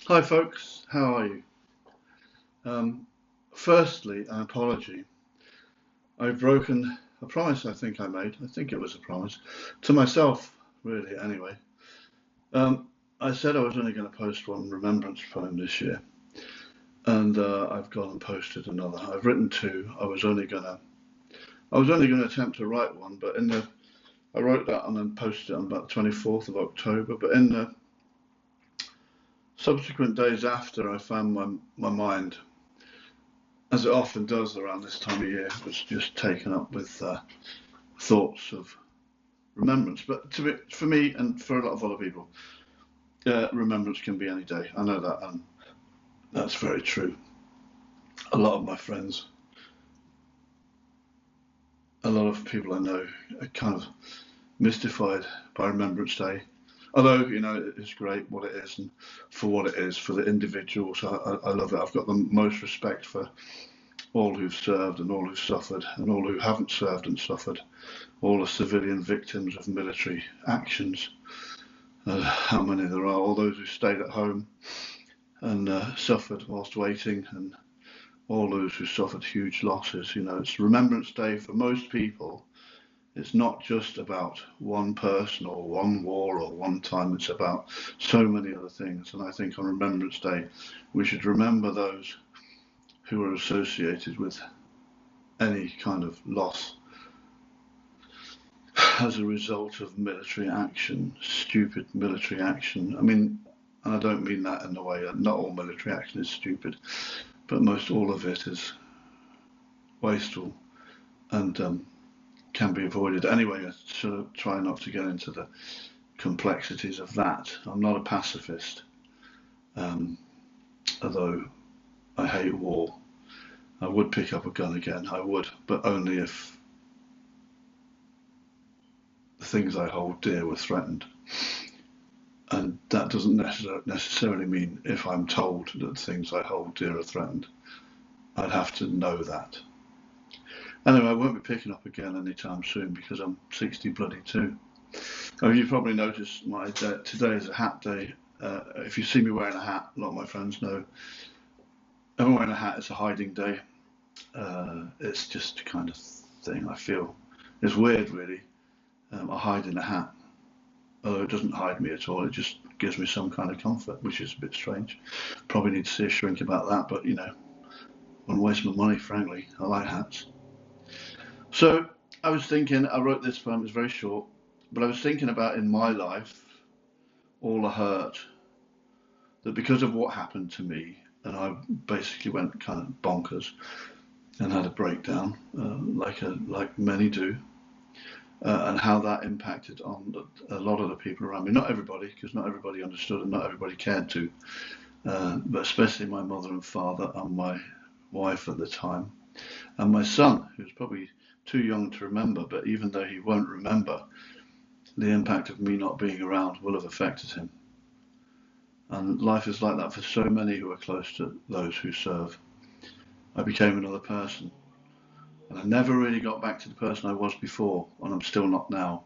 Hi folks, how are you? Um, Firstly, an apology. I've broken a promise I think I made. I think it was a promise to myself, really, anyway. Um, I said I was only going to post one remembrance poem this year, and I've gone and posted another. I've written two. I was only gonna attempt to write one, but I wrote that and then posted it on about the 24th of October. But in the subsequent days after, I found my mind, as it often does around this time of year, was just taken up with thoughts of remembrance. But for me and for a lot of other people, remembrance can be any day. I know that, and that's very true. A lot of my friends, a lot of people I know, are kind of mystified by Remembrance Day. Although it's great what it is and for what it is for the individuals, I love it. I've got the most respect for all who've served and all who've suffered and all who haven't served and suffered, all the civilian victims of military actions, how many there are, all those who stayed at home and suffered whilst waiting, and all those who suffered huge losses. It's Remembrance Day for most people. It's not just about one person or one war or one time, it's about so many other things. And I think on Remembrance Day, we should remember those who are associated with any kind of loss as a result of military action, stupid military action. I mean, and I don't mean that in a way, not all military action is stupid, but most all of it is wasteful and can be avoided. Anyway, I sort of try not to get into the complexities of that. I'm not a pacifist, um, although I hate war. I would pick up a gun again, I would, but only if the things I hold dear were threatened. And that doesn't necessarily mean if I'm told that things I hold dear are threatened. I'd have to know that. Anyway, I won't be picking up again anytime soon because I'm 60 bloody two. Oh, you probably noticed my day. Today is a hat day. If you see me wearing a hat, a lot of my friends know. If I'm wearing a hat, it's a hiding day. It's just a kind of thing I feel. It's weird, really. I hide in a hat, although it doesn't hide me at all. It just gives me some kind of comfort, which is a bit strange. Probably need to see a shrink about that, but I wouldn't waste my money, frankly. I like hats. So I was thinking, I wrote this poem, it's very short, but I was thinking about in my life all the hurt that because of what happened to me, and I basically went kind of bonkers and had a breakdown, like many do, and how that impacted on a lot of the people around me. Not everybody, because not everybody understood and not everybody cared to, but especially my mother and father and my wife at the time, and my son, who's probably too young to remember, but even though he won't remember, the impact of me not being around will have affected him. And life is like that for so many who are close to those who serve. I became another person. And I never really got back to the person I was before, and I'm still not now.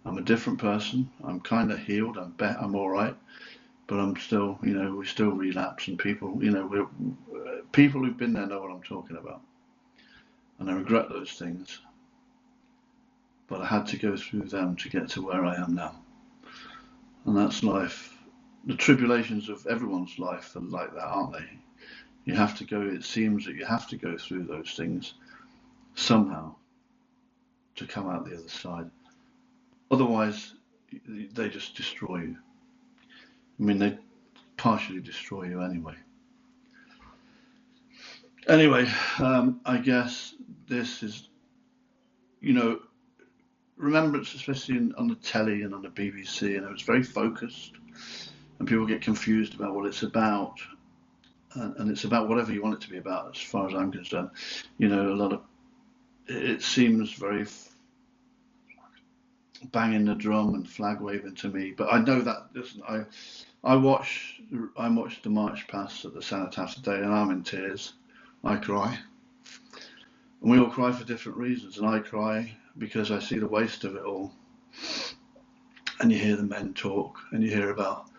I'm a different person. I'm kind of healed. I'm all right, but I'm still, we still relapse, and people, people who've been there know what I'm talking about. And I regret those things, but I had to go through them to get to where I am now. And that's life. The tribulations of everyone's life are like that, aren't they? You have to go, it seems that you have to go through those things somehow to come out the other side. Otherwise, they just destroy you. I mean, they partially destroy you anyway. Anyway, I guess this is, you know, remembrance, especially on the telly and on the BBC, and it's very focused, and people get confused about what it's about, and it's about whatever you want it to be about, as far as I'm concerned. A lot of it seems very banging the drum and flag waving to me, but I know that doesn't. I watched the march past at the Cenotaph today, and I'm in tears. I cry, and we all cry for different reasons, and I cry because I see the waste of it all. And you hear the men talk, and you hear about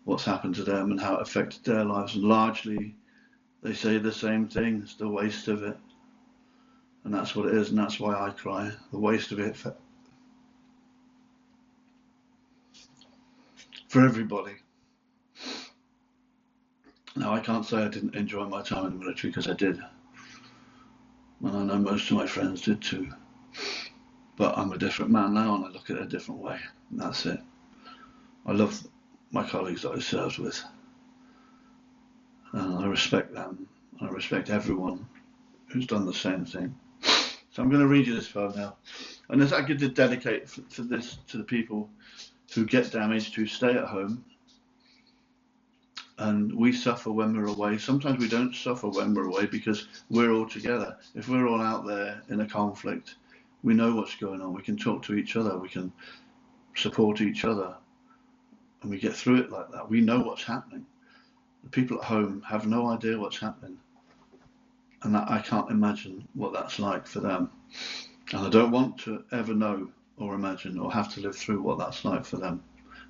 what's happened to them and how it affected their lives. And largely, they say the same thing. It's the waste of it. And that's what it is, and that's why I cry. The waste of it for everybody. Now, I can't say I didn't enjoy my time in the military, because I did. And I know most of my friends did too. But I'm a different man now, and I look at it a different way. And that's it. I love my colleagues that I served with. And I respect them. And I respect everyone who's done the same thing. So I'm going to read you this poem now. And this I could dedicate for this to the people who get damaged, who stay at home. And we suffer when we're away. Sometimes we don't suffer when we're away because we're all together. If we're all out there in a conflict, we know what's going on. We can talk to each other. We can support each other. And we get through it like that. We know what's happening. The people at home have no idea what's happening. And I can't imagine what that's like for them. And I don't want to ever know or imagine or have to live through what that's like for them.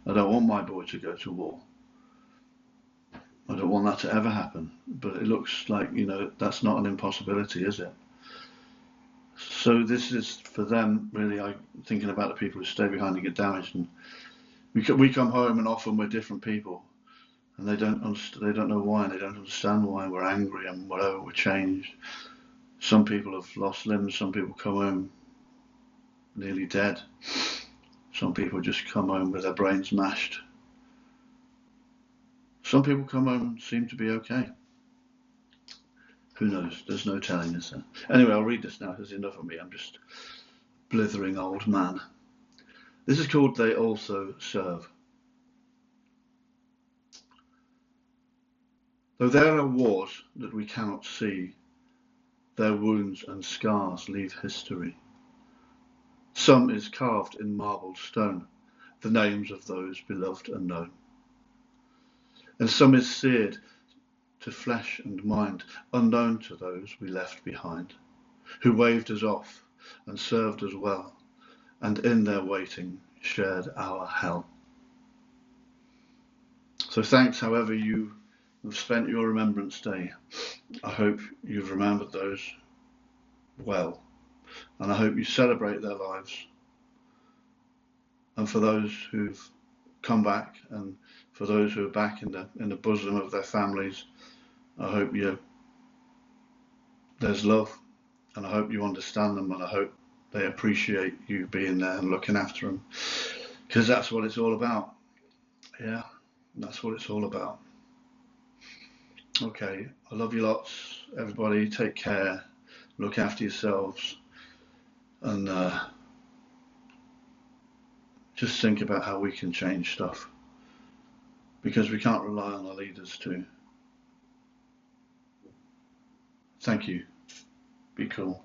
I don't want my boy to go to war. I don't want that to ever happen. But it looks like, that's not an impossibility, is it? So this is for them, really. I'm thinking about the people who stay behind and get damaged. And we come home, and often we're different people. And they don't know why, and they don't understand why. We're angry and whatever, we're changed. Some people have lost limbs. Some people come home nearly dead. Some people just come home with their brains mashed. Some people come home and seem to be okay. Who knows? There's no telling, is there? Anyway, I'll read this now, because enough of me. I'm just blithering old man. This is called They Also Serve. Though there are wars that we cannot see, their wounds and scars leave history. Some is carved in marbled stone, the names of those beloved and known. And some is seared to flesh and mind, unknown to those we left behind, who waved us off and served us well, and in their waiting shared our hell. So thanks, however you have spent your Remembrance Day. I hope you've remembered those well, and I hope you celebrate their lives. And for those who've come back, and for those who are back in the bosom of their families, I hope there's love, and I hope you understand them, and I hope they appreciate you being there and looking after them, because that's what it's all about. Yeah, that's what it's all about. Okay, I love you lots, everybody. Take care, look after yourselves, and just think about how we can change stuff, because we can't rely on our leaders to. Thank you. Be cool.